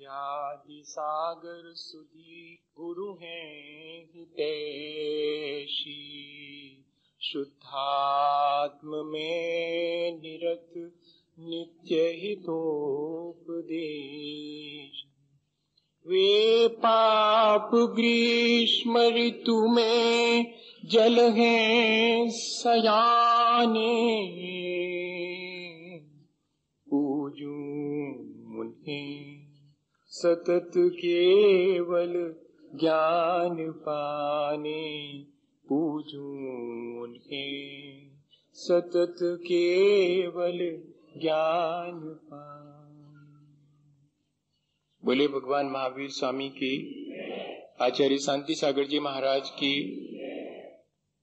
विद्यादि सागर सुधी गुरु हैं हितैषी। शुद्धात्म में निरत नित्य हितोपदेश। वे पाप ग्रीष्म ऋतु में जल हैं सयाने। पूजूं उन्हें सतत केवल ज्ञान पाने। पूजूं उन्हें सतत केवल ज्ञान पाने। बोले भगवान महावीर स्वामी की, आचार्य शांति सागर जी महाराज की,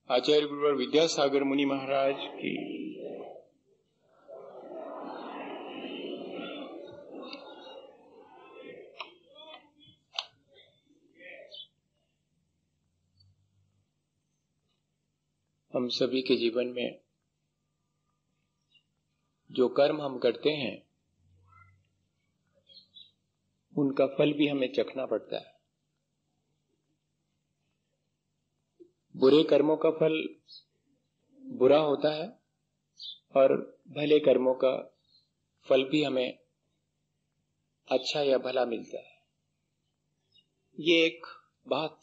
आचार्य गुरुवर विद्यासागर मुनि महाराज की। हम सभी के जीवन में जो कर्म हम करते हैं उनका फल भी हमें चखना पड़ता है। बुरे कर्मों का फल बुरा होता है और भले कर्मों का फल भी हमें अच्छा या भला मिलता है। ये एक बहुत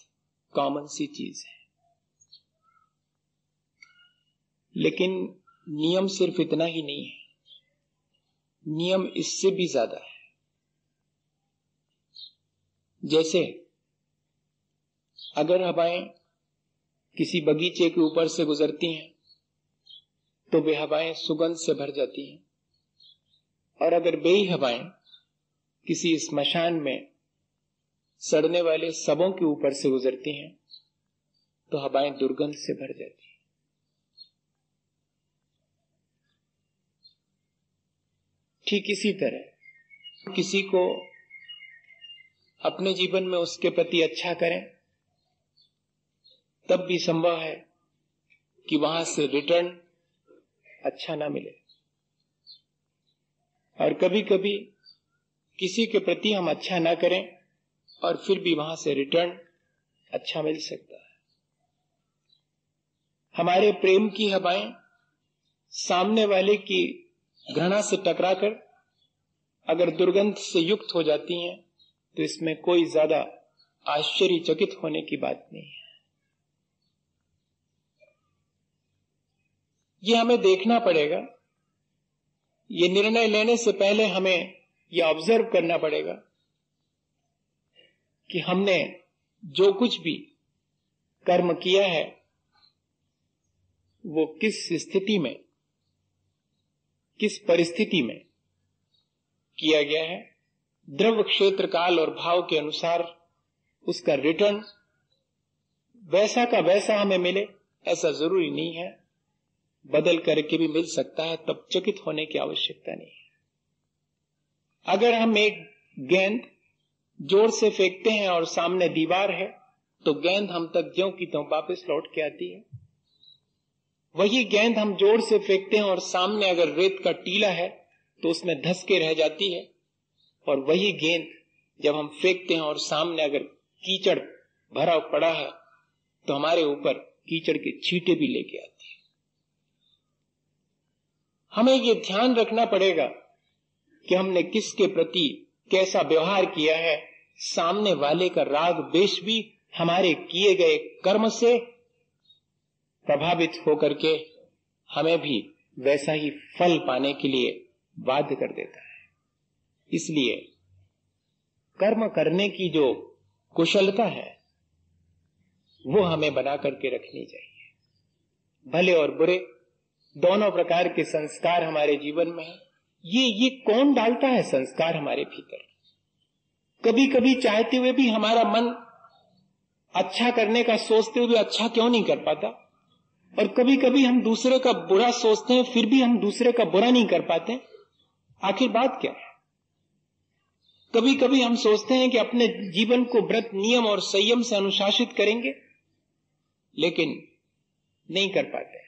कॉमन सी चीज है। लेकिन नियम सिर्फ इतना ही नहीं है, नियम इससे भी ज्यादा है। जैसे अगर हवाएं किसी बगीचे के ऊपर से गुजरती हैं तो वे हवाएं सुगंध से भर जाती हैं, और अगर वे हवाएं किसी स्मशान में सड़ने वाले शवों के ऊपर से गुजरती हैं तो हवाएं दुर्गंध से भर जाती हैं। ठीक इसी तरह किसी को अपने जीवन में उसके प्रति अच्छा करें तब भी संभव है कि वहां से रिटर्न अच्छा ना मिले। और कभी कभी किसी के प्रति हम अच्छा ना करें और फिर भी वहां से रिटर्न अच्छा मिल सकता है। हमारे प्रेम की हवाएं सामने वाले की घृणा से टकराकर अगर दुर्गंध से युक्त हो जाती हैं तो इसमें कोई ज्यादा आश्चर्यचकित होने की बात नहीं है। ये हमें देखना पड़ेगा। ये निर्णय लेने से पहले हमें यह ऑब्जर्व करना पड़ेगा कि हमने जो कुछ भी कर्म किया है वो किस स्थिति में, किस परिस्थिति में किया गया है। द्रव्य क्षेत्र काल और भाव के अनुसार उसका रिटर्न वैसा का वैसा हमें मिले ऐसा जरूरी नहीं है, बदल करके भी मिल सकता है, तब चकित होने की आवश्यकता नहीं है। अगर हम एक गेंद जोर से फेंकते हैं और सामने दीवार है तो गेंद हम तक ज्यों की त्यों वापस लौट के आती है। वही गेंद हम जोर से फेंकते हैं और सामने अगर रेत का टीला है तो उसमें धस के रह जाती है। और वही गेंद जब हम फेंकते हैं और सामने अगर कीचड़ भरा पड़ा है तो हमारे ऊपर कीचड़ के छींटे भी लेके आती है। हमें ये ध्यान रखना पड़ेगा कि हमने किसके प्रति कैसा व्यवहार किया है। सामने वाले का राग द्वेष भी हमारे किए गए कर्म से प्रभावित होकर के हमें भी वैसा ही फल पाने के लिए बाध्य कर देता है। इसलिए कर्म करने की जो कुशलता है वो हमें बना करके रखनी चाहिए। भले और बुरे दोनों प्रकार के संस्कार हमारे जीवन में है। ये कौन डालता है संस्कार हमारे भीतर? कभी कभी चाहते हुए भी हमारा मन अच्छा करने का सोचते हुए अच्छा क्यों नहीं कर पाता, और कभी कभी हम दूसरे का बुरा सोचते हैं फिर भी हम दूसरे का बुरा नहीं कर पाते। आखिर बात क्या है? कभी कभी हम सोचते हैं कि अपने जीवन को व्रत नियम और संयम से अनुशासित करेंगे लेकिन नहीं कर पाते।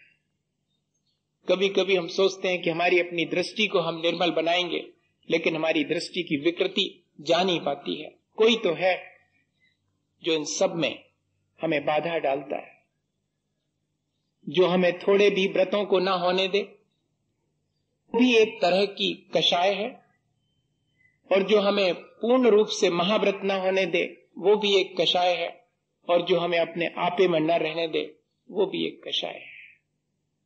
कभी कभी हम सोचते हैं कि हमारी अपनी दृष्टि को हम निर्मल बनाएंगे लेकिन हमारी दृष्टि की विकृति जा नहीं पाती है। कोई तो है जो इन सब में हमें बाधा डालता है, जो हमें थोड़े भी व्रतों को ना होने दे, वो भी एक तरह की कषाय है, और जो हमें पूर्ण रूप से महाव्रत ना होने दे वो भी एक कषाय है, और जो हमें अपने आपे में न रहने दे वो भी एक कषाय है।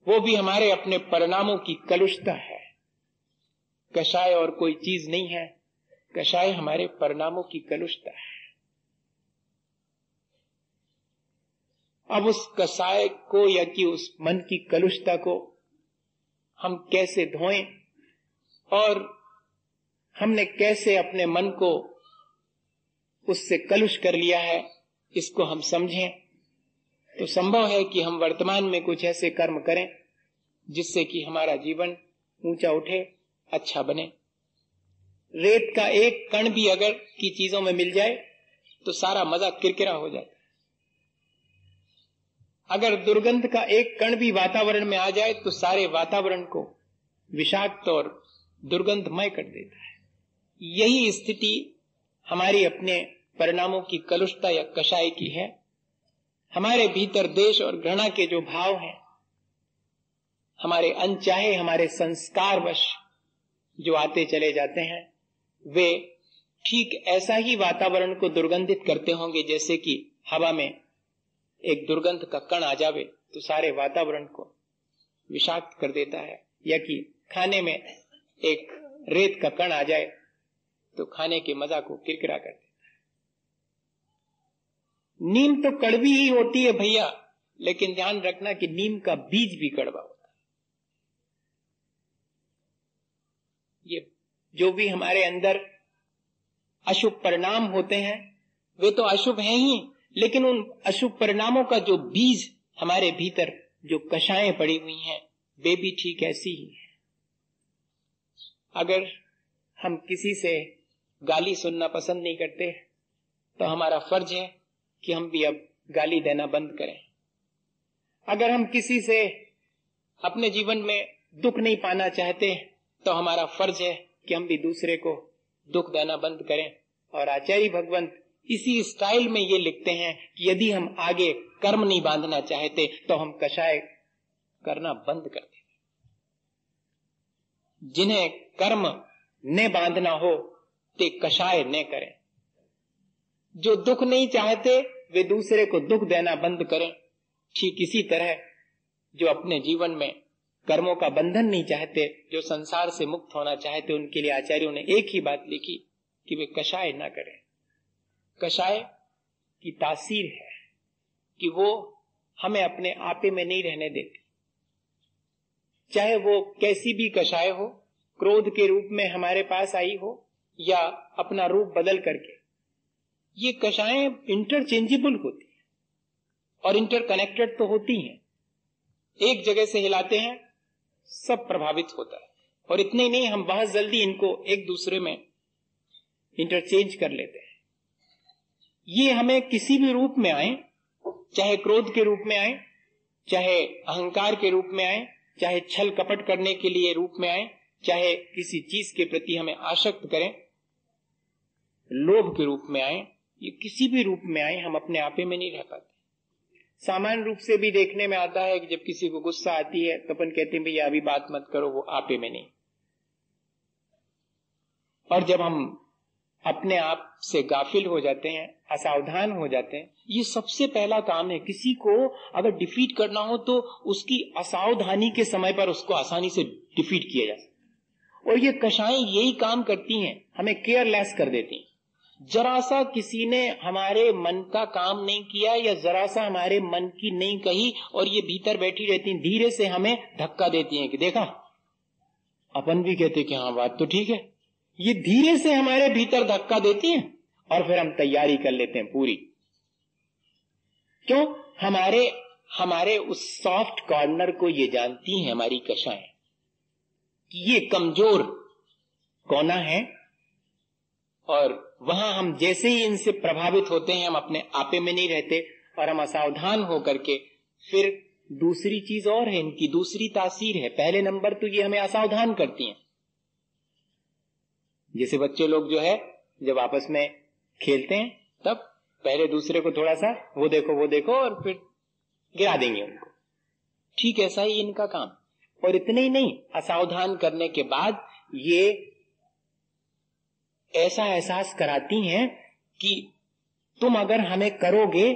वो भी हमारे अपने परिणामों की कलुषता है। कषाय और कोई चीज नहीं है, कषाय हमारे परिणामों की कलुषता है। अब उस कषाय को या कि उस मन की कलुषता को हम कैसे धोएं और हमने कैसे अपने मन को उससे कलुष कर लिया है, इसको हम समझें तो संभव है कि हम वर्तमान में कुछ ऐसे कर्म करें जिससे कि हमारा जीवन ऊंचा उठे, अच्छा बने। रेत का एक कण भी अगर की चीजों में मिल जाए तो सारा मजा किरकिरा हो जाता है। अगर दुर्गंध का एक कण भी वातावरण में आ जाए तो सारे वातावरण को विषाक्त और दुर्गंधमय कर देता है। यही स्थिति हमारी अपने परिणामों की कलुषता या कषाय की है। हमारे भीतर देश और घृणा के जो भाव हैं, हमारे अनचाहे, हमारे संस्कारवश जो आते चले जाते हैं, वे ठीक ऐसा ही वातावरण को दुर्गंधित करते होंगे जैसे कि हवा में एक दुर्गंध का कण आ जावे तो सारे वातावरण को विषाक्त कर देता है, या कि खाने में एक रेत का कण आ जाए तो खाने के मजा को किरकिरा कर देता है। नीम तो कड़वी ही होती है भैया, लेकिन ध्यान रखना कि नीम का बीज भी कड़वा होता है। ये जो भी हमारे अंदर अशुभ परिणाम होते हैं वे तो अशुभ हैं ही, लेकिन उन अशुभ परिणामों का जो बीज हमारे भीतर जो कषायें पड़ी हुई हैं वे भी ठीक ऐसी ही है। अगर हम किसी से गाली सुनना पसंद नहीं करते तो हमारा फर्ज है कि हम भी अब गाली देना बंद करें। अगर हम किसी से अपने जीवन में दुख नहीं पाना चाहते तो हमारा फर्ज है कि हम भी दूसरे को दुख देना बंद करें। और आचार्य भगवंत इसी स्टाइल में ये लिखते हैं कि यदि हम आगे कर्म नहीं बांधना चाहते तो हम कषाय करना बंद कर दें। जिन्हें कर्म ने बांधना हो ते कषाय ने करें। जो दुख नहीं चाहते वे दूसरे को दुख देना बंद करें। ठीक इसी तरह जो अपने जीवन में कर्मों का बंधन नहीं चाहते, जो संसार से मुक्त होना चाहते, उनके लिए आचार्यों ने एक ही बात लिखी कि वे कषाय ना करें। कषाय की तासीर है कि वो हमें अपने आपे में नहीं रहने देती। चाहे वो कैसी भी कषाय हो, क्रोध के रूप में हमारे पास आई हो या अपना रूप बदल करके, ये कषायें इंटरचेंजेबल होती है और इंटरकनेक्टेड तो होती हैं। एक जगह से हिलाते हैं सब प्रभावित होता है, और इतने ही नहीं, हम बहुत जल्दी इनको एक दूसरे में इंटरचेंज कर लेते हैं। ये हमें किसी भी रूप में आए, चाहे क्रोध के रूप में आए, चाहे अहंकार के रूप में आए, चाहे छल कपट करने के लिए रूप में आए, चाहे किसी चीज के प्रति हमें आसक्त करें, लोभ के रूप में आए, ये किसी भी रूप में आए, हम अपने आपे में नहीं रह पाते। सामान्य रूप से भी देखने में आता है कि जब किसी को गुस्सा आती है तो अपन कहते हैं भैया अभी बात मत करो, वो आपे में नहीं। और जब हम अपने आप से गाफिल हो जाते हैं, असावधान हो जाते हैं, ये सबसे पहला काम है। किसी को अगर डिफीट करना हो तो उसकी असावधानी के समय पर उसको आसानी से डिफीट किया जा सकता है। और ये कषायें यही काम करती हैं, हमें केयरलेस कर देती हैं। जरा सा किसी ने हमारे मन का काम नहीं किया या जरा सा हमारे मन की नहीं कही और ये भीतर बैठी रहती हैं, धीरे से हमें धक्का देती हैं कि देखा। अपन भी कहते कि हाँ बात तो ठीक है। ये धीरे से हमारे भीतर धक्का देती हैं और फिर हम तैयारी कर लेते हैं पूरी। क्यों? हमारे उस सॉफ्ट कॉर्नर को ये जानती हैं हमारी कषायें कि ये कमजोर कोना है, और वहां हम जैसे ही इनसे प्रभावित होते हैं हम अपने आपे में नहीं रहते और हम असावधान होकर के, फिर दूसरी चीज और है, इनकी दूसरी तासीर है। पहले नंबर तो ये हमें असावधान करती हैं। जैसे बच्चे लोग जो है जब आपस में खेलते हैं तब पहले दूसरे को थोड़ा सा वो देखो और फिर गिरा देंगे उनको। ठीक ऐसा ही इनका काम। और इतने ही नहीं, असावधान करने के बाद ये ऐसा एहसास कराती हैं कि तुम अगर हमें करोगे,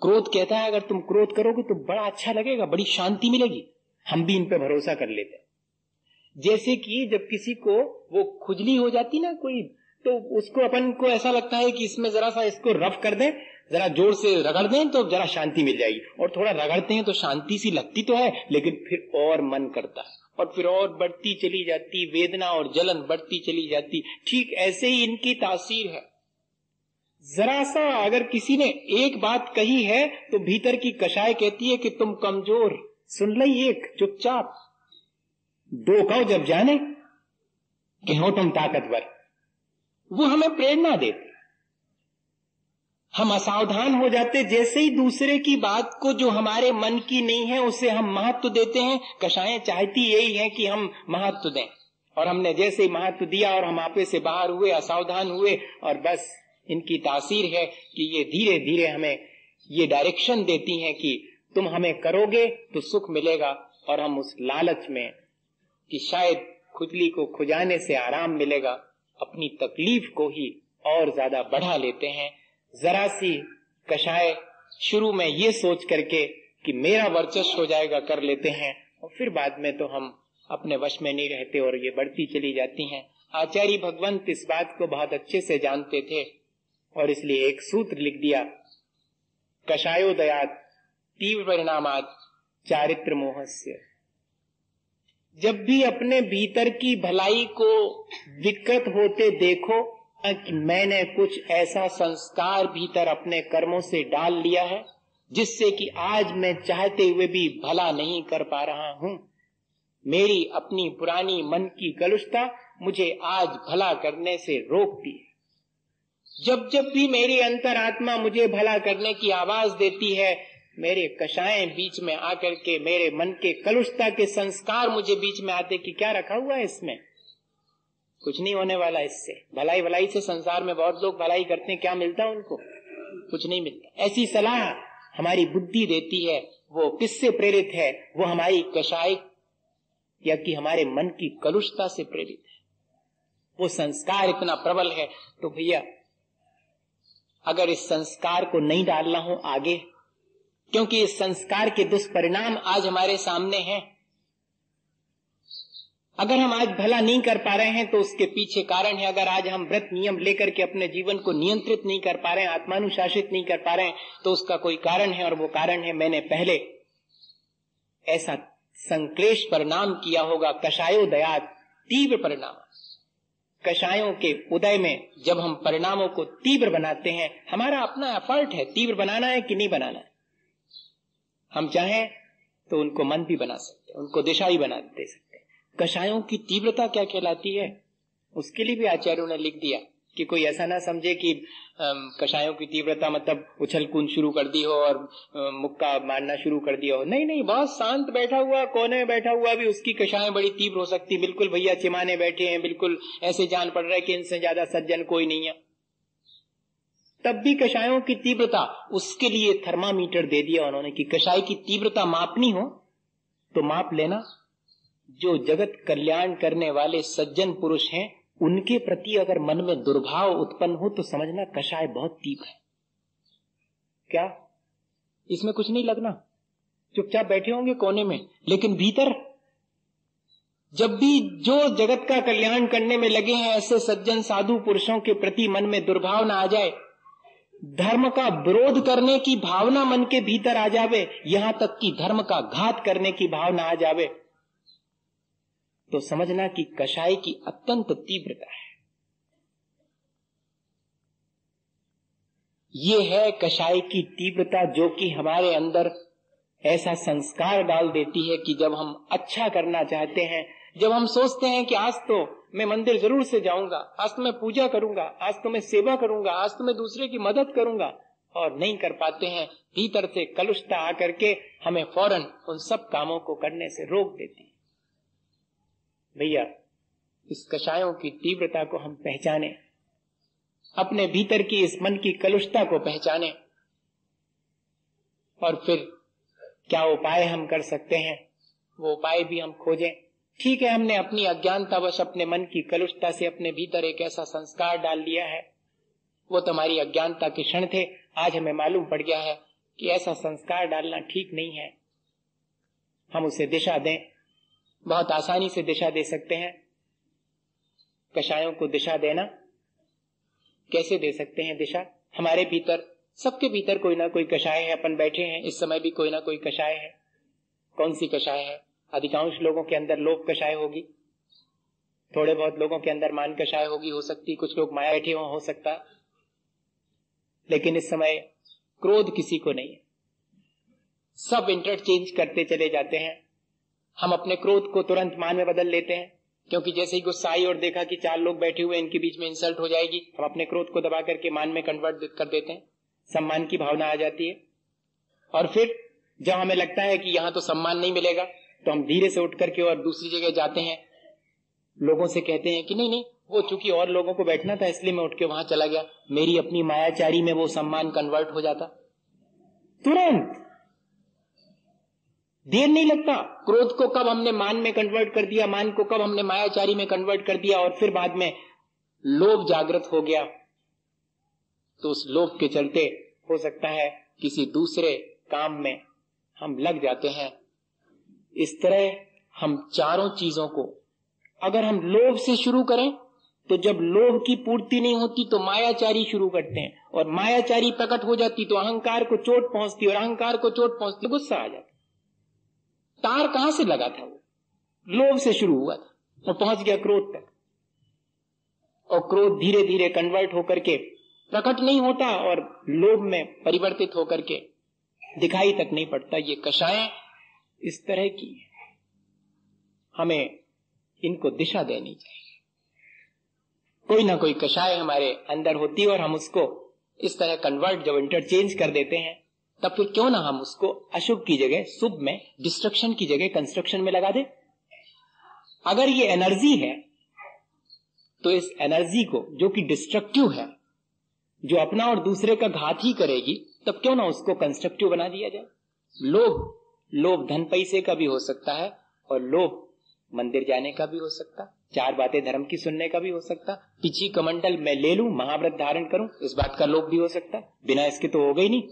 क्रोध कहता है अगर तुम क्रोध करोगे तो बड़ा अच्छा लगेगा, बड़ी शांति मिलेगी। हम भी इन पे भरोसा कर लेते हैं। जैसे कि जब किसी को वो खुजली हो जाती ना कोई, तो उसको अपन को ऐसा लगता है कि इसमें जरा सा इसको रफ कर दें, जरा जोर से रगड़ दें तो जरा शांति मिल जाएगी। और थोड़ा रगड़ते हैं तो शांति सी लगती तो है, लेकिन फिर और मन करता है और फिर और बढ़ती चली जाती वेदना और जलन बढ़ती चली जाती। ठीक ऐसे ही इनकी तासीर है। जरा सा अगर किसी ने एक बात कही है तो भीतर की कषाय कहती है कि तुम कमजोर, सुन ली एक चुपचाप, दो कहो जब जाने कि हो तुम ताकतवर। वो हमें प्रेरणा देती। हम असावधान हो जाते, जैसे ही दूसरे की बात को जो हमारे मन की नहीं है उसे हम महत्व देते हैं। कषायें चाहती यही है कि हम महत्व दें, और हमने जैसे ही महत्व दिया और हम आपे से बाहर हुए, असावधान हुए, और बस इनकी तासीर है कि ये धीरे धीरे हमें ये डायरेक्शन देती हैं कि तुम हमें करोगे तो सुख मिलेगा। और हम उस लालच में कि शायद खुजली को खुजाने से आराम मिलेगा, अपनी तकलीफ को ही और ज्यादा बढ़ा लेते हैं। जरा सी कषाय शुरू में ये सोच करके कि मेरा वर्चस्व हो जाएगा कर लेते हैं, और फिर बाद में तो हम अपने वश में नहीं रहते और ये बढ़ती चली जाती हैं। आचार्य भगवंत इस बात को बहुत अच्छे से जानते थे और इसलिए एक सूत्र लिख दिया, कषायोदयात् तीव्र परिणामात् चारित्र मोहस्य। जब भी अपने भीतर की भलाई को विकृत होते देखो कि मैंने कुछ ऐसा संस्कार भीतर अपने कर्मों से डाल लिया है जिससे कि आज मैं चाहते हुए भी भला नहीं कर पा रहा हूं, मेरी अपनी पुरानी मन की कलुषता मुझे आज भला करने से रोकती है। जब जब भी मेरी अंतरात्मा मुझे भला करने की आवाज देती है, मेरे कषायें बीच में आकर के मेरे मन के कलुषता के संस्कार मुझे बीच में आते कि क्या रखा हुआ है इसमें, कुछ नहीं होने वाला इससे। भलाई भलाई से संसार में बहुत लोग भलाई करते हैं, क्या मिलता उनको? कुछ नहीं मिलता। ऐसी सलाह हमारी बुद्धि देती है, वो किससे प्रेरित है? वो हमारी कषाय या कि हमारे मन की कलुषता से प्रेरित है। वो संस्कार इतना प्रबल है। तो भैया अगर इस संस्कार को नहीं डालना हो आगे, क्योंकि इस संस्कार के दुष्परिणाम आज हमारे सामने हैं, अगर हम आज भला नहीं कर पा रहे हैं तो उसके पीछे कारण है। अगर आज हम व्रत नियम लेकर के अपने जीवन को नियंत्रित नहीं कर पा रहे हैं, आत्मानुशासित नहीं कर पा रहे हैं, तो उसका कोई कारण है, और वो कारण है मैंने पहले ऐसा संक्लेश परिणाम किया होगा। कषायोदयात् तीव्र परिणाम। कषायों के उदय में जब हम परिणामों को तीव्र बनाते हैं, हमारा अपना एफर्ट है तीव्र बनाना है कि नहीं बनाना है। हम चाहें तो उनको मन भी बना सकते हैं, उनको दिशा ही बना दे सकते हैं। कषायों की तीव्रता क्या कहलाती है, उसके लिए भी आचार्यों ने लिख दिया कि कोई ऐसा ना समझे कि कषायों की तीव्रता मतलब उछल कूद शुरू कर दी हो और मुक्का मारना शुरू कर दिया हो। नहीं नहीं, बहुत शांत बैठा हुआ, कोने में बैठा हुआ भी उसकी कषाएं बड़ी तीव्र हो सकती। बिल्कुल भैया चिमाने बैठे हैं, बिल्कुल ऐसे जान पड़ रहा है कि इनसे ज्यादा सज्जन कोई नहीं है, तब भी कषायों की तीव्रता, उसके लिए थर्मामीटर दे दिया उन्होंने कि कषाय की तीव्रता मापनी हो तो माप लेना। जो जगत कल्याण करने वाले सज्जन पुरुष हैं, उनके प्रति अगर मन में दुर्भाव उत्पन्न हो तो समझना कषाय बहुत तीव्र है। क्या इसमें कुछ नहीं लगना, चुपचाप बैठे होंगे कोने में, लेकिन भीतर जब भी जो जगत का कल्याण करने में लगे हैं, ऐसे सज्जन साधु पुरुषों के प्रति मन में दुर्भाव ना आ जाए, धर्म का विरोध करने की भावना मन के भीतर आ जावे, यहां तक कि धर्म का घात करने की भावना आ जावे, तो समझना कि कषाय की अत्यंत तीव्रता है। ये है कषाय की तीव्रता, जो कि हमारे अंदर ऐसा संस्कार डाल देती है कि जब हम अच्छा करना चाहते हैं, जब हम सोचते हैं कि आज तो मैं मंदिर जरूर से जाऊंगा, आज तो मैं पूजा करूंगा, आज तो मैं सेवा करूंगा, आज तो मैं दूसरे की मदद करूंगा, और नहीं कर पाते हैं, भीतर से कलुषता आकर के हमें फौरन उन सब कामों को करने से रोक देती है। भैया इस कषायों की तीव्रता को हम पहचाने, अपने भीतर की इस मन की कलुषता को पहचाने और फिर क्या उपाय हम कर सकते हैं वो उपाय भी हम खोजें। ठीक है, हमने अपनी अज्ञानतावश अपने मन की कलुषता से अपने भीतर एक ऐसा संस्कार डाल लिया है, वो तुम्हारी अज्ञानता के क्षण थे। आज हमें मालूम पड़ गया है कि ऐसा संस्कार डालना ठीक नहीं है, हम उसे दिशा दें। बहुत आसानी से दिशा दे सकते हैं। कषायों को दिशा देना कैसे दे सकते हैं दिशा? हमारे भीतर, सबके भीतर कोई ना कोई कषाय है। अपन बैठे हैं इस समय भी कोई ना कोई कषाय है। कौन सी कषाय है? अधिकांश लोगों के अंदर लोभ कषाय होगी, थोड़े बहुत लोगों के अंदर मान कषाय होगी, हो सकती कुछ लोग माया बैठे हो सकता, लेकिन इस समय क्रोध किसी को नहीं है। सब इंटरचेंज करते चले जाते हैं। हम अपने क्रोध को तुरंत मान में बदल लेते हैं, क्योंकि जैसे ही गुस्सा आई और देखा कि 4 लोग बैठे हुए, इनके बीच में इंसल्ट हो जाएगी, हम अपने क्रोध को दबा करके मान में कन्वर्ट कर देते हैं। सम्मान की भावना आ जाती है और फिर जब हमें लगता है कि यहां तो सम्मान नहीं मिलेगा तो हम धीरे से उठ करके और दूसरी जगह जाते हैं। लोगों से कहते हैं कि नहीं नहीं, वो चूंकि और लोगों को बैठना था इसलिए मैं उठ के वहां चला गया, मेरी अपनी मायाचारी में वो सम्मान कन्वर्ट हो जाता। तुरंत, देर नहीं लगता। क्रोध को कब हमने मान में कन्वर्ट कर दिया, मान को कब हमने मायाचारी में कन्वर्ट कर दिया और फिर बाद में लोभ जागृत हो गया, तो उस लोभ के चलते हो सकता है किसी दूसरे काम में हम लग जाते हैं। इस तरह हम चारों चीजों को अगर हम लोभ से शुरू करें तो जब लोभ की पूर्ति नहीं होती तो मायाचारी शुरू करते हैं, और मायाचारी प्रकट हो जाती तो अहंकार को चोट पहुंचती, और अहंकार को चोट पहुंचती गुस्सा आ जाता। तार कहां से लगा था? वो लोभ से शुरू हुआ था और पहुंच गया क्रोध तक, और क्रोध धीरे धीरे कन्वर्ट होकर के प्रकट नहीं होता और लोभ में परिवर्तित होकर के दिखाई तक नहीं पड़ता। ये कषायें इस तरह की, हमें इनको दिशा देनी चाहिए। कोई ना कोई कषाय हमारे अंदर होती है और हम उसको इस तरह कन्वर्ट जब इंटरचेंज कर देते हैं, तब फिर क्यों ना हम उसको अशुभ की जगह शुभ में, डिस्ट्रक्शन की जगह कंस्ट्रक्शन में लगा दे। अगर ये एनर्जी है तो इस एनर्जी को, जो कि डिस्ट्रक्टिव है, जो अपना और दूसरे का घात ही करेगी, तब क्यों ना उसको कंस्ट्रक्टिव बना दिया जाए। लोभ धन पैसे का भी हो सकता है, और लोभ मंदिर जाने का भी हो सकता, 4 बातें धर्म की सुनने का भी हो सकता, पिछी कमंडल मैं ले लूं, महाव्रत धारण करूं, इस बात का लोभ भी हो सकता। बिना इसके तो हो गई नहीं।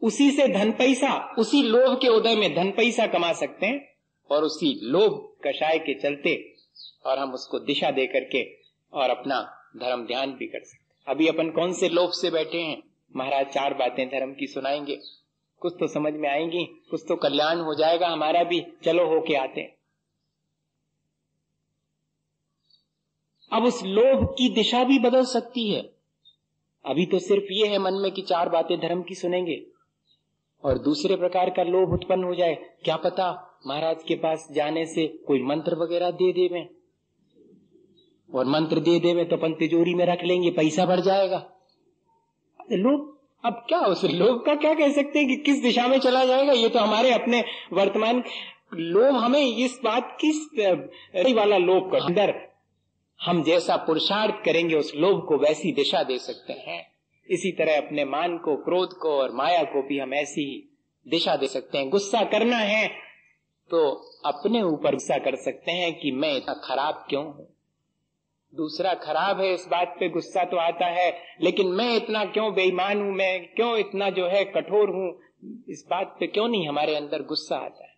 उसी से धन पैसा, उसी लोभ के उदय में धन पैसा कमा सकते हैं, और उसी लोभ कषाय के चलते और हम उसको दिशा दे करके और अपना धर्म ध्यान भी कर सकते। अभी अपन कौन से लोभ से बैठे हैं? महाराज 4 बातें धर्म की सुनाएंगे, कुछ तो समझ में आएंगी, कुछ तो कल्याण हो जाएगा हमारा भी, चलो होके आते हैं। अब उस लोभ की दिशा भी बदल सकती है। अभी तो सिर्फ ये है मन में कि 4 बातें धर्म की सुनेंगे, और दूसरे प्रकार का लोभ उत्पन्न हो जाए। क्या पता महाराज के पास जाने से कोई मंत्र वगैरह दे देवे, और मंत्र दे देवे तो अपन तिजोरी में रख लेंगे, पैसा बढ़ जाएगा। लोभ, अब क्या उस लोभ का क्या कह सकते हैं कि किस दिशा में चला जाएगा? ये तो हमारे अपने वर्तमान लोभ, हमें इस बात की वाला लोभ का अंदर हम जैसा पुरुषार्थ करेंगे उस लोभ को वैसी दिशा दे सकते हैं। इसी तरह अपने मान को, क्रोध को और माया को भी हम ऐसी ही दिशा दे सकते हैं। गुस्सा करना है तो अपने ऊपर गुस्सा कर सकते हैं कि मैं इतना खराब क्यों हूं। दूसरा खराब है इस बात पे गुस्सा तो आता है, लेकिन मैं इतना क्यों बेईमान हूं, मैं क्यों इतना जो है कठोर हूं, इस बात पे क्यों नहीं हमारे अंदर गुस्सा आता है।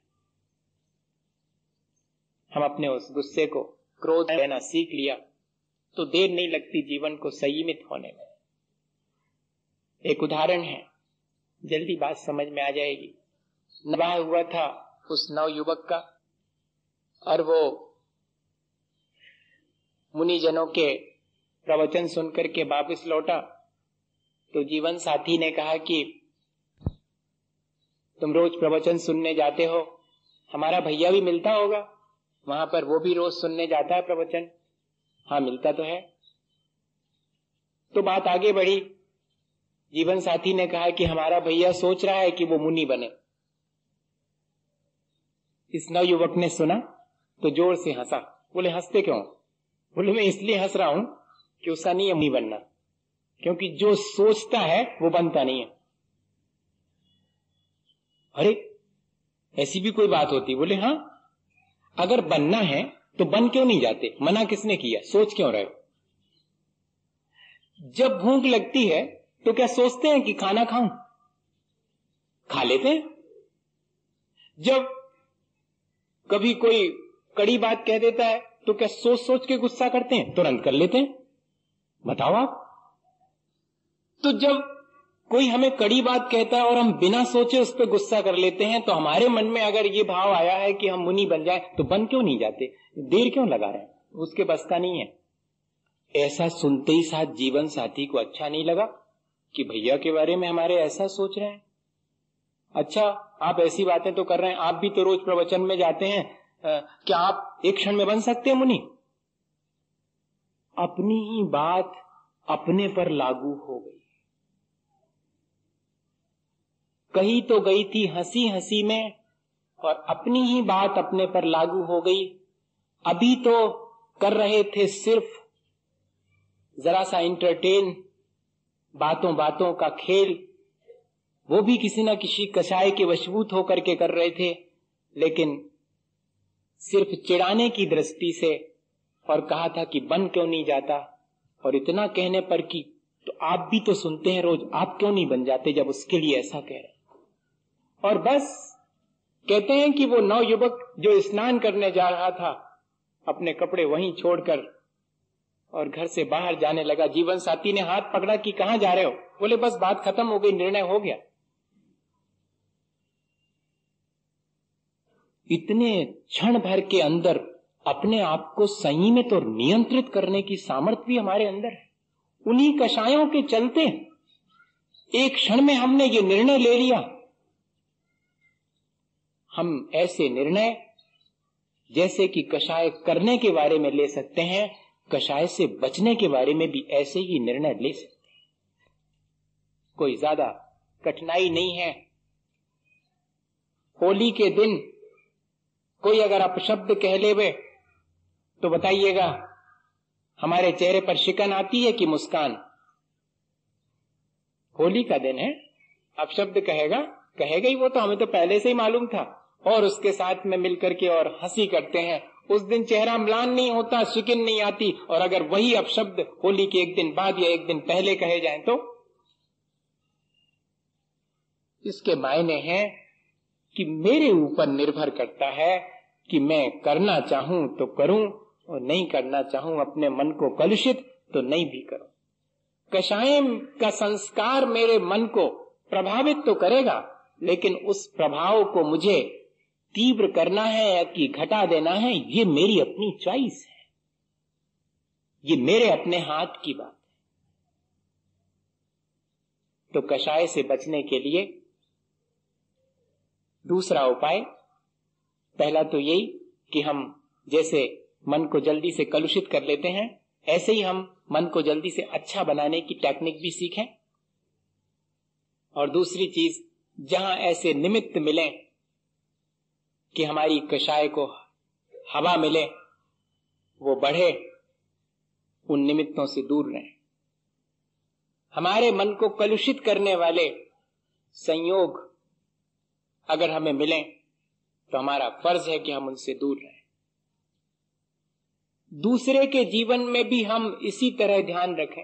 हम अपने उस गुस्से को, क्रोध लेना सीख लिया तो देर नहीं लगती जीवन को संयमित होने में। एक उदाहरण है, जल्दी बात समझ में आ जाएगी। नवाह हुआ था उस नवयुवक का, और वो मुनिजनों के प्रवचन सुनकर के वापस लौटा तो जीवन साथी ने कहा कि तुम रोज प्रवचन सुनने जाते हो, हमारा भैया भी मिलता होगा वहां पर, वो भी रोज सुनने जाता है प्रवचन। हाँ, मिलता तो है। तो बात आगे बढ़ी। जीवन साथी ने कहा कि हमारा भैया सोच रहा है कि वो मुनि बने। इस नवयुवक ने सुना तो जोर से हंसा। बोले हंसते क्यों? बोले मैं इसलिए हंस रहा हूं कि उसका नहीं है मुनि बनना, क्योंकि जो सोचता है वो बनता नहीं है। अरे ऐसी भी कोई बात होती? बोले हाँ, अगर बनना है तो बन क्यों नहीं जाते? मना किसने किया? सोच क्यों रहे हो? जब भूख लगती है तो क्या सोचते हैं कि खाना खाऊं? खा लेते हैं। जब कभी कोई कड़ी बात कह देता है तो क्या सोच सोच के गुस्सा करते हैं? तुरंत कर लेते हैं। बताओ आप। तो जब कोई हमें कड़ी बात कहता है और हम बिना सोचे उस पर गुस्सा कर लेते हैं, तो हमारे मन में अगर ये भाव आया है कि हम मुनि बन जाए, तो बन क्यों नहीं जाते? देर क्यों लगा रहे हैं? उसके बस का नहीं है। ऐसा सुनते ही साथ जीवन साथी को अच्छा नहीं लगा कि भैया के बारे में हमारे ऐसा सोच रहे हैं। अच्छा, आप ऐसी बातें तो कर रहे हैं, आप भी तो रोज प्रवचन में जाते हैं, क्या आप एक क्षण में बन सकते हैं मुनि? अपनी ही बात अपने पर लागू हो गई। कही तो गई थी हंसी हंसी में, और अपनी ही बात अपने पर लागू हो गई। अभी तो कर रहे थे सिर्फ जरा सा इंटरटेन, बातों बातों का खेल, वो भी किसी न किसी कषाय के वशभूत होकर के कर रहे थे, लेकिन सिर्फ चिढ़ाने की दृष्टि से। और कहा था कि बन क्यों नहीं जाता, और इतना कहने पर कि तो आप भी तो सुनते हैं रोज, आप क्यों नहीं बन जाते, जब उसके लिए ऐसा कह रहे। और बस कहते हैं कि वो नवयुवक जो स्नान करने जा रहा था, अपने कपड़े वहीं छोड़कर और घर से बाहर जाने लगा। जीवन साथी ने हाथ पकड़ा कि कहां जा रहे हो? बोले बस बात खत्म हो गई, निर्णय हो गया। इतने क्षण भर के अंदर अपने आप को संयमित और नियंत्रित करने की सामर्थ्य भी हमारे अंदर है। उन्हीं कषायों के चलते एक क्षण में हमने ये निर्णय ले लिया। हम ऐसे निर्णय जैसे कि कषाय करने के बारे में ले सकते हैं, कषाय से बचने के बारे में भी ऐसे ही निर्णय ले सकते हैं। कोई ज्यादा कठिनाई नहीं है। होली के दिन कोई अगर अपशब्द कह लेवे तो बताइएगा, हमारे चेहरे पर शिकन आती है कि मुस्कान? होली का दिन है, अपशब्द कहेगा ही, वो तो हमें तो पहले से ही मालूम था, और उसके साथ में मिलकर के और हंसी करते हैं। उस दिन चेहरा म्लान नहीं होता, शिकन नहीं आती। और अगर वही अपशब्द होली के एक दिन बाद या एक दिन पहले कहे जाएं तो इसके मायने हैं कि मेरे ऊपर निर्भर करता है कि मैं करना चाहूं तो करूं, और नहीं करना चाहूं अपने मन को कलुषित तो नहीं भी करूं। कषाय का संस्कार मेरे मन को प्रभावित तो करेगा, लेकिन उस प्रभाव को मुझे तीव्र करना है या कि घटा देना है, ये मेरी अपनी चॉइस है, ये मेरे अपने हाथ की बात है। तो कषाय से बचने के लिए दूसरा उपाय, पहला तो यही कि हम जैसे मन को जल्दी से कलुषित कर लेते हैं, ऐसे ही हम मन को जल्दी से अच्छा बनाने की टेक्निक भी सीखें। और दूसरी चीज, जहां ऐसे निमित्त मिले कि हमारी कषाय को हवा मिले, वो बढ़े, उन निमित्तों से दूर रहें। हमारे मन को कलुषित करने वाले संयोग अगर हमें मिले तो हमारा फर्ज है कि हम उनसे दूर रहें। दूसरे के जीवन में भी हम इसी तरह ध्यान रखें।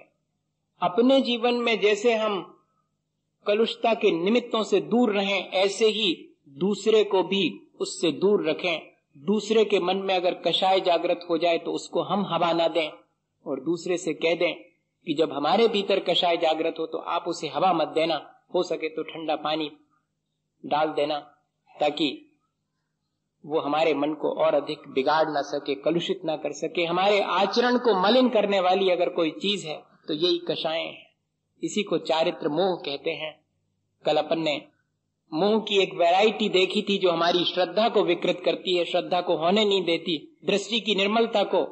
अपने जीवन में जैसे हम कलुषता के निमित्तों से दूर रहें, ऐसे ही दूसरे को भी उससे दूर रखें। दूसरे के मन में अगर कषाय जागृत हो जाए तो उसको हम हवा ना दें, और दूसरे से कह दें कि जब हमारे भीतर कषाय जागृत हो तो आप उसे हवा मत देना, हो सके तो ठंडा पानी डाल देना, ताकि वो हमारे मन को और अधिक बिगाड़ ना सके, कलुषित ना कर सके। हमारे आचरण को मलिन करने वाली अगर कोई चीज है तो यही कषाय है। इसी को चारित्र मोह कहते हैं। कल अपन ने मोह की एक वैरायटी देखी थी जो हमारी श्रद्धा को विकृत करती है, श्रद्धा को होने नहीं देती, दृष्टि की निर्मलता को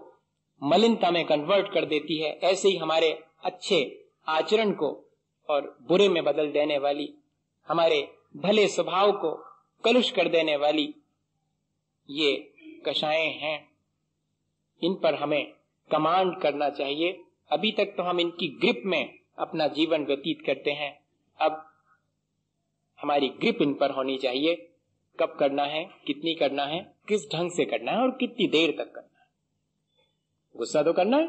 मलिनता में कन्वर्ट कर देती है। ऐसे ही हमारे अच्छे आचरण को और बुरे में बदल देने वाली, हमारे भले स्वभाव को कलुष कर देने वाली ये कषायें हैं। इन पर हमें कमांड करना चाहिए। अभी तक तो हम इनकी ग्रिप में अपना जीवन व्यतीत करते हैं। अब हमारी ग्रिप इन पर होनी चाहिए। कब करना है, कितनी करना है, किस ढंग से करना है और कितनी देर तक करना है। गुस्सा तो करना है,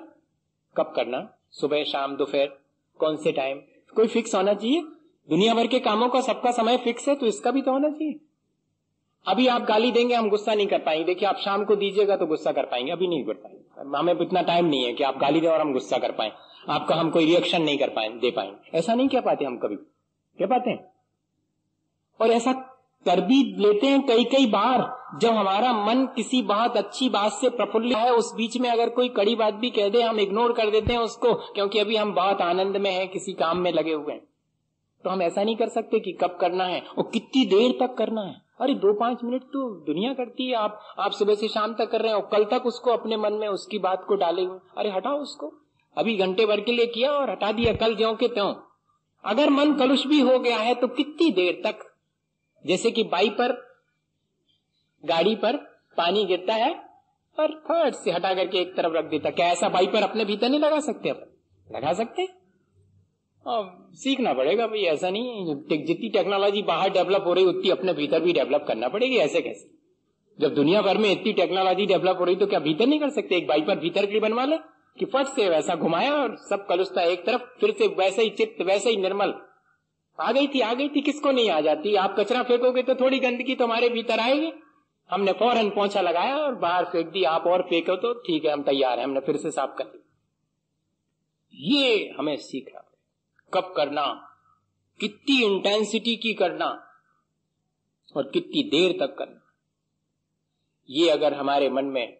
कब करना, सुबह शाम दोपहर, कौन से टाइम, कोई फिक्स होना चाहिए। दुनिया भर के कामों का सबका समय फिक्स है, तो इसका भी तो होना चाहिए। अभी आप गाली देंगे, हम गुस्सा नहीं कर पाएंगे। देखिए आप शाम को दीजिएगा तो गुस्सा कर पाएंगे, अभी नहीं कर पाएंगे। हमें इतना टाइम नहीं है कि आप गाली दें और हम गुस्सा कर पाए, आपका हम कोई रिएक्शन नहीं कर पाए दे पाएंगे। ऐसा नहीं कह पाते हम, कभी कह पाते हैं। और ऐसा कर भी लेते हैं कई कई बार, जब हमारा मन किसी बहुत अच्छी बात से प्रफुल्लित है, उस बीच में अगर कोई कड़ी बात भी कह दे, हम इग्नोर कर देते हैं उसको, क्योंकि अभी हम बहुत आनंद में हैं, किसी काम में लगे हुए हैं। तो हम ऐसा नहीं कर सकते कि कब करना है और कितनी देर तक करना है। अरे 2-5 मिनट तो दुनिया करती है। आप सुबह से शाम तक कर रहे हो, कल तक उसको अपने मन में उसकी बात को डाले हुए, अरे हटाओ उसको। अभी घंटे भर के लिए किया और हटा दिया, कल ज्यों के त्यों। अगर मन कलुष भी हो गया है तो कितनी देर तक, जैसे कि बाइपर गाड़ी पर पानी गिरता है और फट से हटा करके एक तरफ रख देता, क्या ऐसा बाइपर अपने भीतर नहीं लगा सकते? अपन लगा सकते। और सीखना पड़ेगा भाई, ऐसा नहीं है। जितनी टेक्नोलॉजी बाहर डेवलप हो रही उतनी अपने भीतर भी डेवलप करना पड़ेगी। ऐसे कैसे? जब दुनिया भर में इतनी टेक्नोलॉजी डेवलप हो रही तो क्या भीतर नहीं कर सकते? एक बाइपर भीतर के लिए बनवा ले कि फट से वैसा घुमाया और सब कलुषता एक तरफ, फिर से वैसे ही चित्त, वैसे ही निर्मल। आ गई थी, किसको नहीं आ जाती? आप कचरा फेंकोगे तो थोड़ी गंदगी तुम्हारे भीतर आएगी। हमने फौरन पोंछा लगाया और बाहर फेंक दी, आप और फेंको तो ठीक है, हम तैयार हैं, हमने फिर से साफ कर दिया। ये हमें सीखना, कब करना, कितनी इंटेंसिटी की करना और कितनी देर तक करना। ये अगर हमारे मन में,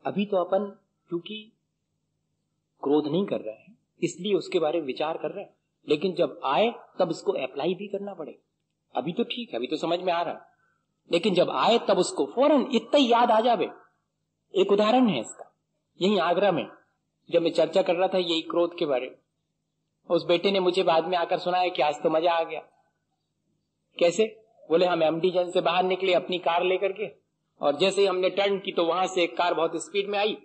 अभी तो अपन क्योंकि क्रोध नहीं कर रहे हैं इसलिए उसके बारे में विचार कर रहे हैं, लेकिन जब आए तब इसको अप्लाई भी करना पड़ेगा। अभी तो ठीक है, अभी तो समझ में आ रहा है, लेकिन जब आए तब उसको फौरन इतना याद आ जावे। एक उदाहरण है इसका, यही आगरा में जब मैं चर्चा कर रहा था यही क्रोध के बारे में, उस बेटे ने मुझे बाद में आकर सुनाया कि आज तो मजा आ गया। कैसे? बोले हम एमडी जंक्शन से बाहर निकले अपनी कार लेकर के, और जैसे ही हमने टर्न की तो वहां से एक कार बहुत स्पीड में आई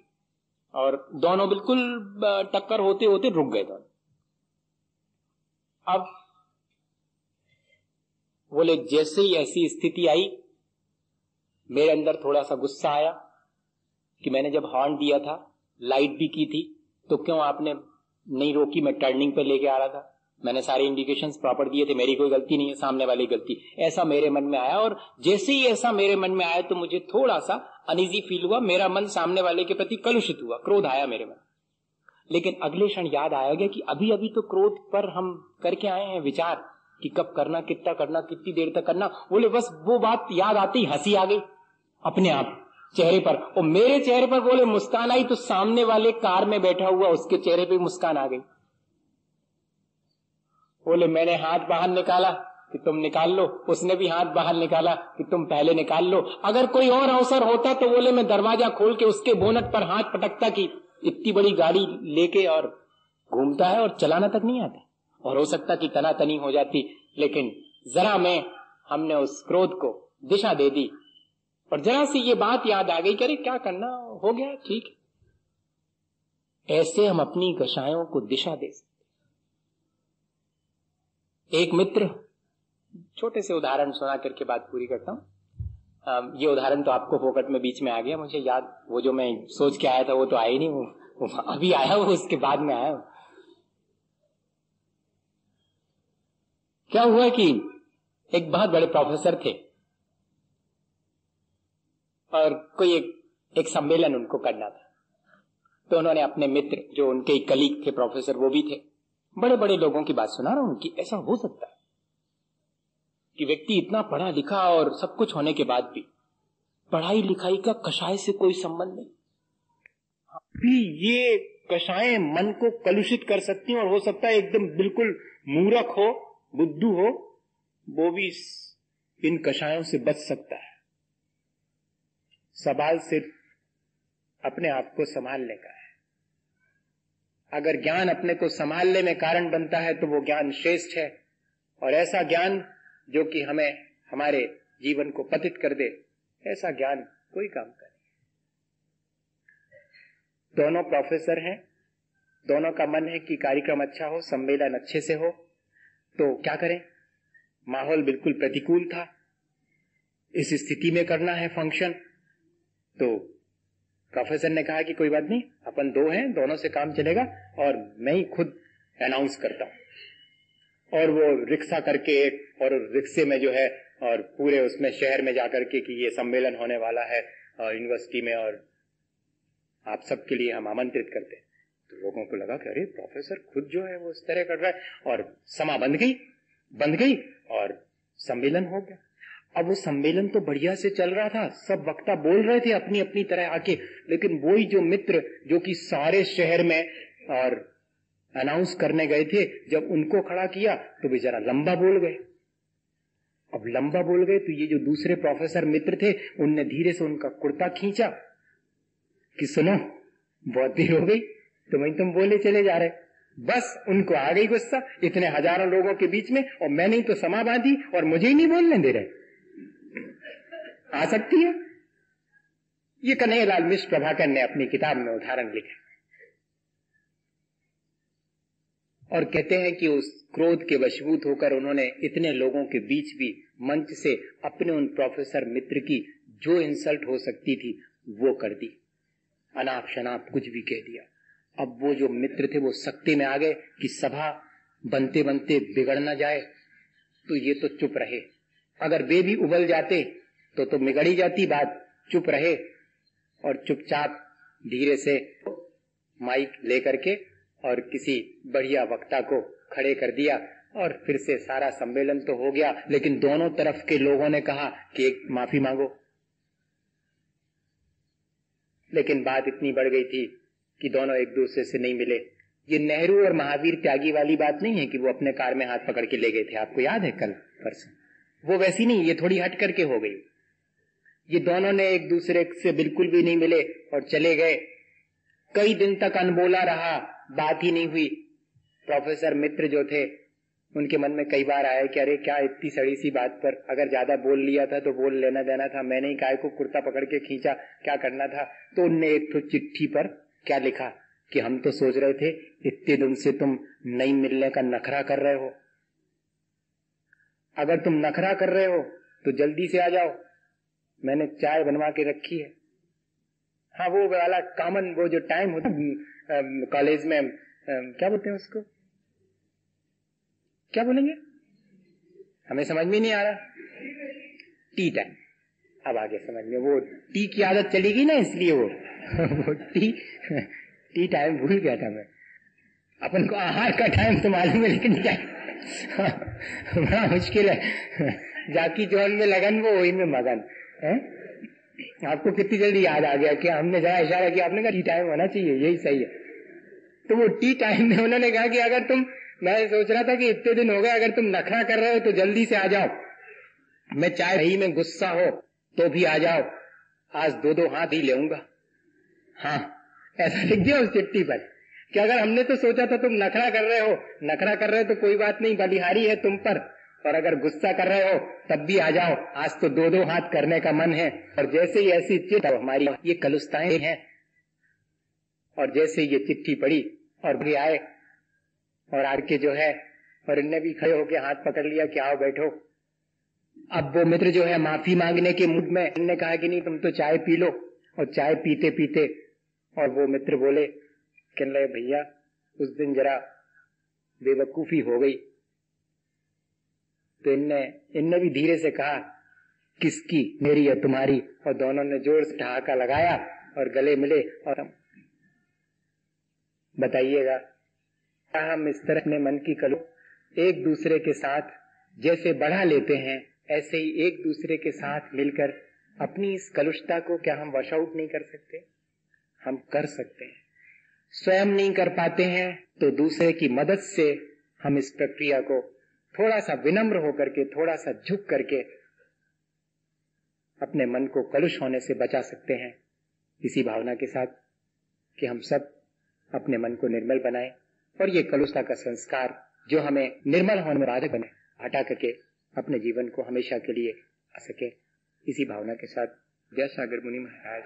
और दोनों बिल्कुल टक्कर होते होते रुक गए दोनों। अब बोले जैसे ही ऐसी स्थिति आई मेरे अंदर थोड़ा सा गुस्सा आया कि मैंने जब हॉर्न दिया था, लाइट भी की थी, तो क्यों आपने नहीं रोकी? मैं टर्निंग पे लेके आ रहा था, मैंने सारे इंडिकेशंस प्रॉपर दिए थे, मेरी कोई गलती नहीं है, सामने वाली गलती। ऐसा मेरे मन में आया, और जैसे ही ऐसा मेरे मन में आया तो मुझे थोड़ा सा अनईजी फील हुआ, मेरा मन सामने वाले के प्रति कलुषित हुआ, क्रोध आया मेरे मन। लेकिन अगले क्षण याद आया गया कि अभी अभी तो क्रोध पर हम करके आए हैं विचार कि कब करना, कितना करना, कितनी देर तक करना। बोले बस वो बात याद आती ही हंसी आ गई अपने आप चेहरे पर, और मेरे चेहरे पर बोले मुस्कान आई, तो सामने वाले कार में बैठा हुआ उसके चेहरे पे मुस्कान आ गई। बोले मैंने हाथ बाहर निकाला कि तुम निकाल लो, उसने भी हाथ बाहर निकाला कि तुम पहले निकाल लो। अगर कोई और अवसर होता तो बोले मैं दरवाजा खोल के उसके बोनट पर हाथ पटकता कि इतनी बड़ी गाड़ी लेके और घूमता है और चलाना तक नहीं आता, और हो सकता कि तनातनी हो जाती। लेकिन जरा में हमने उस क्रोध को दिशा दे दी, और जरा सी ये बात याद आ गई कि अरे क्या करना, हो गया ठीक। ऐसे हम अपनी कषायों को दिशा दे सकते। एक मित्र, छोटे से उदाहरण सुना करके बात पूरी करता हूं। ये उदाहरण तो आपको फोकट में बीच में आ गया, मुझे याद, वो जो मैं सोच के आया था वो तो आया ही नहीं, वो अभी आया, वो उसके बाद में आया। क्या हुआ कि एक बहुत बड़े प्रोफेसर थे और कोई एक सम्मेलन उनको करना था, तो उन्होंने अपने मित्र जो उनके कलीग थे प्रोफेसर, वो भी थे, बड़े बड़े लोगों की बात सुना रहा हूं उनकी। ऐसा हो सकता है कि व्यक्ति इतना पढ़ा लिखा और सब कुछ होने के बाद भी पढ़ाई लिखाई का कषाय से कोई संबंध नहीं, भी ये कषायें मन को कलुषित कर सकती हैं, और हो सकता है एकदम बिल्कुल मूर्ख हो, बुद्धू हो, वो भी इन कषायों से बच सकता है। सवाल सिर्फ अपने आप को संभालने का है। अगर ज्ञान अपने को संभालने में कारण बनता है तो वो ज्ञान श्रेष्ठ है, और ऐसा ज्ञान जो कि हमें हमारे जीवन को पतित कर दे, ऐसा ज्ञान कोई काम करे। दोनों प्रोफेसर हैं, दोनों का मन है कि कार्यक्रम अच्छा हो, सम्मेलन अच्छे से हो, तो क्या करें? माहौल बिल्कुल प्रतिकूल था, इस स्थिति में करना है फंक्शन। तो प्रोफेसर ने कहा कि कोई बात नहीं, अपन दो हैं, दोनों से काम चलेगा और मैं ही खुद अनाउंस करता हूं। और वो रिक्शा करके और रिक्शे में जो है और पूरे उसमें शहर में जाकर के कि ये सम्मेलन होने वाला है और यूनिवर्सिटी में और आप सबके लिए हम आमंत्रित करते हैं। तो लोगों को लगा कि अरे प्रोफेसर खुद जो है वो इस तरह कर रहा है, और समा बंध गई और सम्मेलन हो गया। अब वो सम्मेलन तो बढ़िया से चल रहा था, सब वक्ता बोल रहे थे अपनी अपनी तरह आके, लेकिन वही जो मित्र जो कि सारे शहर में और अनाउंस करने गए थे, जब उनको खड़ा किया तो बेचारा लंबा बोल गए। अब लंबा बोल गए तो ये जो दूसरे प्रोफेसर मित्र थे उनने धीरे से उनका कुर्ता खींचा कि सुनो, बहुत देर हो गई, तुम बोले चले जा रहे। बस उनको आ गई गुस्सा, इतने हजारों लोगों के बीच में और मैंने ही तो समा बांधी और मुझे ही नहीं बोलने दे रहे। आ सकती है? ये कन्हैयालाल मिश्र प्रभाकर ने अपनी किताब में उदाहरण लिखे और कहते हैं कि उस क्रोध के वशीभूत होकर उन्होंने इतने लोगों के बीच भी मंच से अपने उन प्रोफेसर मित्र की जो इंसल्ट हो सकती थी वो कर दी, अनाप शनाप कुछ भी कह दिया। अब वो जो मित्र थे वो सख्ती में आ गए कि सभा बनते बनते बिगड़ ना जाए, तो ये तो चुप रहे, अगर वे भी उबल जाते तो बिगड़ ही जाती बात, चुप रहे। और चुपचाप धीरे से माइक लेकर के और किसी बढ़िया वक्ता को खड़े कर दिया और फिर से सारा सम्मेलन तो हो गया, लेकिन दोनों तरफ के लोगों ने कहा कि एक माफी मांगो। लेकिन बात इतनी बढ़ गई थी कि दोनों एक दूसरे से नहीं मिले। ये नेहरू और महावीर त्यागी वाली बात नहीं है कि वो अपने कार में हाथ पकड़ के ले गए थे, आपको याद है कल परसों, वो वैसी नहीं, ये थोड़ी हट करके हो गई। ये दोनों ने एक दूसरे से बिल्कुल भी नहीं मिले और चले गए। कई दिन तक अनबोला रहा, बात ही नहीं हुई। प्रोफेसर मित्र जो थे उनके मन में कई बार आया कि अरे क्या इतनी सड़ी सी बात पर अगर ज्यादा बोल लिया था तो बोल लेना देना था, मैंने ही काय को कुर्ता पकड़ के खींचा, क्या करना था। तो उनने एक तो चिट्ठी पर क्या लिखा कि हम तो सोच रहे थे इतने दिन से तुम नहीं मिलने का नखरा कर रहे हो, अगर तुम नखरा कर रहे हो तो जल्दी से आ जाओ, मैंने चाय बनवा के रखी है। हाँ, वो वाला कॉमन वो जो टाइम होता कॉलेज में, क्या बोलते हैं उसको, क्या बोलेंगे, हमें समझ में नहीं आ रहा, टी टाइम। अब आगे समझ में, वो टी की आदत चली गई ना, इसलिए वो टी टाइम भूल गया था मैं। अपन को आहार का टाइम तो मालूम है, लेकिन क्या बड़ा मुश्किल है। जाकी जॉन में लगन, वो वही में मगन है। आपको कितनी जल्दी याद आ गया कि हमने जरा इशारा किया, आपने कहा टी टाइम होना चाहिए, यही सही है। तो वो टी टाइम में उन्होंने कहा कि अगर तुम, मैं सोच रहा था कि इतने दिन हो गए, अगर तुम नखरा कर रहे हो तो जल्दी से आ जाओ, मैं चाहे ही में गुस्सा हो तो भी आ जाओ, आज दो हाथ ही लेऊंगा। हाँ, ऐसा लिख दिया उस चिट्ठी पर कि अगर हमने तो सोचा था तुम नखरा कर रहे हो, नखरा कर रहे हो तो कोई बात नहीं, बलिहारी है तुम पर, और अगर गुस्सा कर रहे हो तब भी आ जाओ, आज तो दो हाथ करने का मन है। और जैसे ही ऐसी चिट्ठी, हमारी ये कलुस्ताएं हैं, और जैसे ये चिट्ठी पड़ी और भी आए और आके जो है, और इनने भी खड़े होके हाथ पकड़ लिया कि आओ बैठो। अब वो मित्र जो है माफी मांगने के मूड में, इनने कहा कि नहीं तुम तो चाय पी लो, और चाय पीते पीते और वो मित्र बोले, कहने लगे भैया उस दिन जरा बेवकूफी हो गई। तो इनने भी धीरे से कहा, किसकी, मेरी या तुम्हारी, और दोनों ने जोर से ठहाका लगाया और गले मिले। और बताइएगा, क्या हम इस तरह अपने मन की कलु एक दूसरे के साथ जैसे बढ़ा लेते हैं, ऐसे ही एक दूसरे के साथ मिलकर अपनी इस कलुषता को क्या हम वॉश आउट नहीं कर सकते? हम कर सकते हैं। स्वयं नहीं कर पाते हैं तो दूसरे की मदद से हम इस प्रक्रिया को थोड़ा सा विनम्र होकर के, थोड़ा सा झुक करके अपने मन को कलुष होने से बचा सकते हैं, इसी भावना के साथ कि हम सब अपने मन को निर्मल बनाएं और ये कलुषता का संस्कार जो हमें निर्मल होने में बाधक बने, हटा करके अपने जीवन को हमेशा के लिए आ सके। इसी भावना के साथ विद्यासागर मुनि महाराज